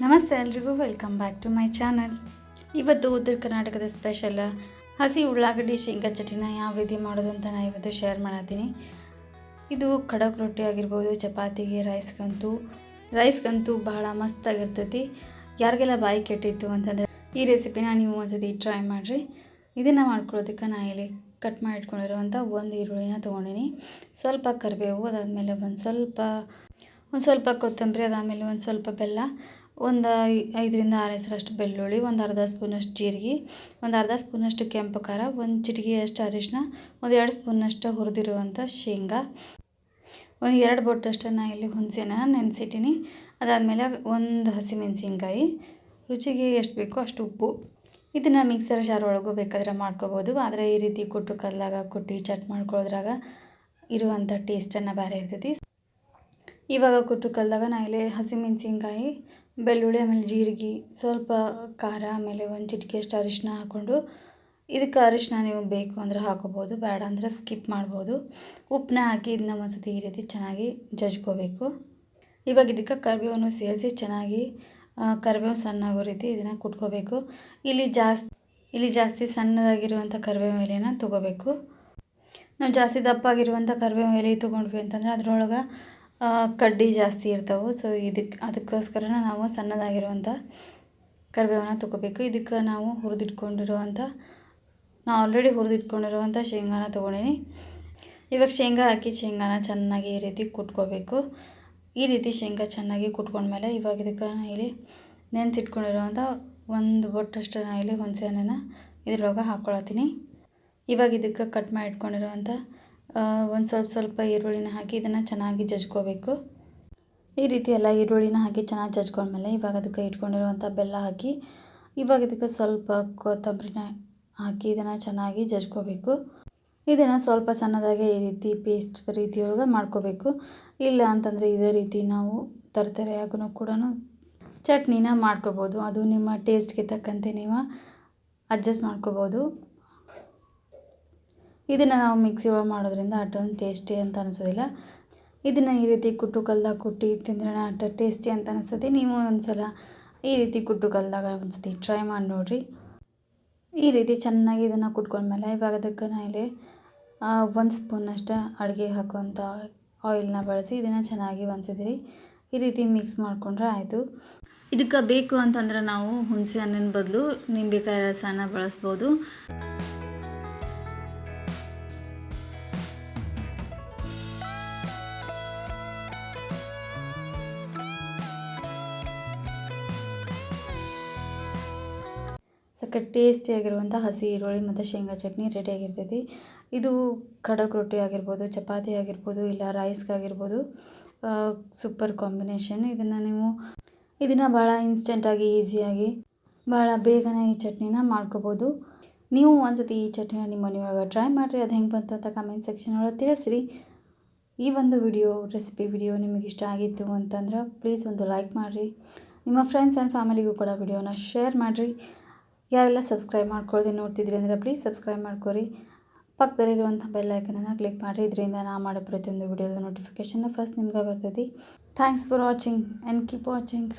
ನಮಸ್ತೆ ಎಲ್ರಿಗೂ, welcome back to my channel. ಇವತ್ತು ಉತ್ತರ ಕರ್ನಾಟಕದ ಸ್ಪೆಷಲ್ ಹಸಿ ಉಳ್ಳಾಗಡ್ಡಿ ಶೇಂಗಾ ಚಟ್ನಿನ ಯಾವ ರೀತಿ ಮಾಡೋದು ಅಂತ ನಾನು ಇವತ್ತು ಶೇರ್ ಮಾಡತ್ತೀನಿ. ಇದು ಖಡಕ್ ರೊಟ್ಟಿ ಆಗಿರ್ಬೋದು, ಚಪಾತಿಗೆ, ರೈಸ್ಗಂತೂ ಬಹಳ ಮಸ್ತಾಗಿರ್ತೈತಿ. ಯಾರಿಗೆಲ್ಲ ಬಾಯಿ ಕೆಟ್ಟಿತ್ತು ಅಂತಂದರೆ ಈ ರೆಸಿಪಿನ ನೀವು ಒಂದ್ಸತಿ ಟ್ರೈ ಮಾಡಿರಿ. ಇದನ್ನು ಮಾಡ್ಕೊಳ್ಳೋದಕ್ಕೆ ನಾನು ಇಲ್ಲಿ ಕಟ್ ಮಾಡಿ ಇಟ್ಕೊಂಡಿರೋವಂಥ ಒಂದು ಈರುಳ್ಳಿನ ತೊಗೊಂಡಿನಿ, ಸ್ವಲ್ಪ ಕರಿಬೇವು, ಅದಾದಮೇಲೆ ಒಂದು ಸ್ವಲ್ಪ ಕೊತ್ತಂಬರಿ, ಅದಾದಮೇಲೆ ಒಂದು ಸ್ವಲ್ಪ ಬೆಲ್ಲ, ಒಂದು 5ರಿಂದ 6 ಹೆಸರಷ್ಟು ಬೆಳ್ಳುಳ್ಳಿ, ಒಂದು ಅರ್ಧ ಸ್ಪೂನಷ್ಟು ಜೀರಿಗೆ, ಒಂದು ಅರ್ಧ ಸ್ಪೂನಷ್ಟು ಕೆಂಪು ಖಾರ, ಒಂದು ಚಿಟಿಕೆಯಷ್ಟು ಅರಿಶಿನ, ಒಂದು 2 ಸ್ಪೂನಷ್ಟು ಹುರಿದಿರುವಂಥ ಶೇಂಗಾ, ಒಂದು 2 ಬೊಟ್ಟಷ್ಟು ನಾನು ಇಲ್ಲಿ ಹುಣಸೆಹಣ್ಣನ್ನು ನೆನೆಸಿಟ್ಟಿನಿ. ಅದಾದಮೇಲೆ ಒಂದು ಹಸಿಮೆಣಸಿನ್ಕಾಯಿ, ರುಚಿಗೆ ಎಷ್ಟು ಬೇಕೋ ಅಷ್ಟು ಉಪ್ಪು. ಇದನ್ನು ಮಿಕ್ಸರ್ ಜಾರ್ ಒಳಗೂ ಬೇಕಾದರೆ ಮಾಡ್ಕೋಬೋದು, ಆದರೆ ಈ ರೀತಿ ಕುಟ್ಟು ಕಲ್ಲಾಗ ಕುಟ್ಟಿ ಚಟ್ ಮಾಡ್ಕೊಳ್ಳೋದ್ರಾಗ ಇರುವಂಥ ಟೇಸ್ಟನ್ನು ಬೇರೆ ಇರ್ತೈತಿ. ಇವಾಗ ಕುಟ್ಟು ಕಲ್ದಾಗ ನಾನು ಇಲ್ಲಿ ಹಸಿಮೆಣಸಿನ್ಕಾಯಿ, ಬೆಳ್ಳುಳ್ಳಿ, ಆಮೇಲೆ ಜೀರಿಗೆ, ಸ್ವಲ್ಪ ಖಾರ, ಆಮೇಲೆ ಒಂದು ಚಿಟಿಕೆಯಷ್ಟು ಅರಿಶಿನ ಹಾಕ್ಕೊಂಡು, ಇದಕ್ಕೆ ಅರಿಶಿನ ನೀವು ಬೇಕು ಅಂದರೆ ಹಾಕೋಬೋದು, ಬೇಡ ಅಂದರೆ ಸ್ಕಿಪ್ ಮಾಡ್ಬೋದು. ಉಪ್ಪನ್ನ ಹಾಕಿ ಇದನ್ನ ಒಂದ್ಸತಿ ಈ ರೀತಿ ಚೆನ್ನಾಗಿ ಜಜ್ಕೋಬೇಕು. ಇವಾಗ ಇದಕ್ಕೆ ಕರಿಬೇವನ್ನು ಸೇರಿಸಿ ಚೆನ್ನಾಗಿ ಕರಿಬೇವು ಸಣ್ಣಾಗೋ ರೀತಿ ಇದನ್ನು ಕುಟ್ಕೋಬೇಕು. ಇಲ್ಲಿ ಜಾಸ್ತಿ ಸಣ್ಣದಾಗಿರುವಂಥ ಕರಿಬೇವು ಎಲೆನ ತೊಗೋಬೇಕು. ನಾವು ಜಾಸ್ತಿ ದಪ್ಪಾಗಿರುವಂಥ ಕರಿಬೇವು ಎಲೆ ತೊಗೊಂಡ್ವಿ ಅಂತಂದರೆ ಅದರೊಳಗೆ ಕಡ್ಡಿ ಜಾಸ್ತಿ ಇರ್ತಾವೆ. ಸೊ ಅದಕ್ಕೋಸ್ಕರ ನಾವು ಸಣ್ಣದಾಗಿರುವಂಥ ಕರಿಬೇವನ್ನ ತೊಗೋಬೇಕು. ಇದಕ್ಕೆ ನಾವು ಆಲ್ರೆಡಿ ಹುರಿದಿಟ್ಕೊಂಡಿರುವಂಥ ಶೇಂಗಾನ ತೊಗೊಂಡಿನಿ. ಇವಾಗ ಶೇಂಗಾ ಹಾಕಿ ಶೇಂಗಾನ ಚೆನ್ನಾಗಿ ಈ ರೀತಿ ಕುಟ್ಕೋಬೇಕು. ಈ ರೀತಿ ಶೇಂಗಾ ಚೆನ್ನಾಗಿ ಕುಟ್ಕೊಂಡ್ಮೇಲೆ ಇವಾಗ ಇದಕ್ಕೆ ನಾನು ಇಲ್ಲಿ ನೆನೆಸಿಟ್ಕೊಂಡಿರುವಂಥ ಒಂದು ಬೊಟ್ಟಷ್ಟು ನಾನು ಇಲ್ಲಿ ಹುಣಸೆಹಣ್ಣನ್ನು ಇದ್ರೊಳಗೆ ಹಾಕ್ಕೊಳತ್ತೀನಿ. ಇವಾಗ ಇದಕ್ಕೆ ಕಟ್ ಮಾಡಿ ಇಟ್ಕೊಂಡಿರುವಂಥ ಒಂದು ಸ್ವಲ್ಪ ಈರುಳ್ಳಿನ ಹಾಕಿ ಇದನ್ನು ಚೆನ್ನಾಗಿ ಜಜ್ಕೋಬೇಕು. ಈ ರೀತಿ ಎಲ್ಲ ಈರುಳ್ಳಿನ ಹಾಕಿ ಚೆನ್ನಾಗಿ ಜಜ್ಕೊಂಡ್ಮೇಲೆ ಇವಾಗ ಅದಕ್ಕೆ ಇಟ್ಕೊಂಡಿರುವಂಥ ಬೆಲ್ಲ ಹಾಕಿ, ಇವಾಗ ಇದಕ್ಕೆ ಸ್ವಲ್ಪ ಕೊತ್ತಂಬರಿನ ಹಾಕಿ ಇದನ್ನು ಚೆನ್ನಾಗಿ ಜಜ್ಕೋಬೇಕು. ಇದನ್ನು ಸ್ವಲ್ಪ ಸಣ್ಣದಾಗಿ ಈ ರೀತಿ ಪೇಸ್ಟ್ ರೀತಿಯೊಳಗೆ ಮಾಡ್ಕೋಬೇಕು. ಇಲ್ಲ ಅಂತಂದರೆ ಇದೇ ರೀತಿ ನಾವು ತರತರೆಯಾಗೂ ಕೂಡ ಚಟ್ನಿನ ಮಾಡ್ಕೋಬೋದು. ಅದು ನಿಮ್ಮ ಟೇಸ್ಟ್ಗೆ ತಕ್ಕಂತೆ ನೀವು ಅಡ್ಜಸ್ಟ್ ಮಾಡ್ಕೋಬೋದು. ಇದನ್ನು ನಾವು ಮಿಕ್ಸಿ ಒಳಗೆ ಮಾಡೋದ್ರಿಂದ ಅಷ್ಟೊಂದು ಟೇಸ್ಟಿ ಅಂತ ಅನಿಸೋದಿಲ್ಲ. ಇದನ್ನು ಈ ರೀತಿ ಕುಟ್ಟು ಕಲ್ದಾಗ ಕುಟ್ಟಿ ತಿಂದ್ರೆ ಅಷ್ಟು ಟೇಸ್ಟಿ ಅಂತ ಅನಿಸ್ತದೆ. ನೀವು ಒಂದ್ಸಲ ಈ ರೀತಿ ಕುಟ್ಟು ಕಲ್ದಾಗ ಒಂದ್ಸತಿ ಟ್ರೈ ಮಾಡಿ ನೋಡಿರಿ. ಈ ರೀತಿ ಚೆನ್ನಾಗಿ ಇದನ್ನು ಕುಟ್ಕೊಂಡ್ಮೇಲೆ ಇವಾಗ ಅದಕ್ಕೆ ನಾನು ಇಲ್ಲಿ 1 ಸ್ಪೂನಷ್ಟು ಅಡುಗೆ ಹಾಕುವಂಥ ಆಯಿಲ್ನ ಬಳಸಿ ಇದನ್ನು ಚೆನ್ನಾಗಿ ಒಂದ್ಸತಿ ಈ ರೀತಿ ಮಿಕ್ಸ್ ಮಾಡಿಕೊಂಡ್ರೆ ಆಯಿತು. ಇದಕ್ಕೆ ಬೇಕು ಅಂತಂದ್ರೆ ನಾವು ಹುಣಸೆ ಹಣ್ಣಿನ ಬದಲು ನಿಂಬೆಕಾಯಿ ರಸನ ಬಳಸ್ಬೋದು. ಸಕ್ಕ ಟೇಸ್ಟಿಯಾಗಿರುವಂಥ ಹಸಿ ಈರುಳ್ಳಿ ಮತ್ತು ಶೇಂಗಾ ಚಟ್ನಿ ರೆಡಿಯಾಗಿರ್ತೈತಿ. ಇದು ಖಡಕ್ ರೊಟ್ಟಿ ಆಗಿರ್ಬೋದು, ಚಪಾತಿ ಆಗಿರ್ಬೋದು, ಇಲ್ಲ ರೈಸ್ಗಾಗಿರ್ಬೋದು, ಸೂಪರ್ ಕಾಂಬಿನೇಷನ್. ಇದನ್ನು ಭಾಳ ಇನ್ಸ್ಟೆಂಟಾಗಿ, ಈಸಿಯಾಗಿ, ಭಾಳ ಬೇಗನೆ ಈ ಚಟ್ನಿನ ಮಾಡ್ಕೋಬೋದು. ನೀವು ಒಂದ್ಸತಿ ಈ ಚಟ್ನಿನ ನಿಮ್ಮ ಮನೆಯೊಳಗೆ ಟ್ರೈ ಮಾಡಿರಿ. ಅದು ಹೆಂಗೆ ಬಂತು ಅಂತ ಕಮೆಂಟ್ ಸೆಕ್ಷನ್ ಒಳಗೆ ತಿಳಿಸ್ರಿ. ಈ ಒಂದು ರೆಸಿಪಿ ವಿಡಿಯೋ ನಿಮಗೆ ಇಷ್ಟ ಆಗಿತ್ತು ಅಂತಂದ್ರೆ ಪ್ಲೀಸ್ ಒಂದು ಲೈಕ್ ಮಾಡಿರಿ. ನಿಮ್ಮ ಫ್ರೆಂಡ್ಸ್ ಆ್ಯಂಡ್ ಫ್ಯಾಮಿಲಿಗೂ ಕೂಡ ವಿಡಿಯೋನ ಶೇರ್ ಮಾಡಿರಿ. ಯಾರೆಲ್ಲ ಸಬ್ಸ್ಕ್ರೈಬ್ ಮಾಡ್ಕೊಳ್ಳದೆ ನೋಡ್ತಿದ್ರಿ ಅಂದರೆ ಪ್ಲೀಸ್ ಸಬ್ಸ್ಕ್ರೈಬ್ ಮಾಡ್ಕೊರಿ. ಪಕ್ಕದಲ್ಲಿರುವಂಥ ಬೆಲ್ ಐಕನನ್ನು ಕ್ಲಿಕ್ ಮಾಡಿರಿ. ಇದರಿಂದ ನಾನು ಮಾಡೋ ಪ್ರತಿಯೊಂದು ವಿಡಿಯೋದ ನೋಟಿಫಿಕೇಷನ್ನ ಫಸ್ಟ್ ನಿಮ್ಗೆ ಬರ್ತೈತಿ. Thanks for watching and keep watching.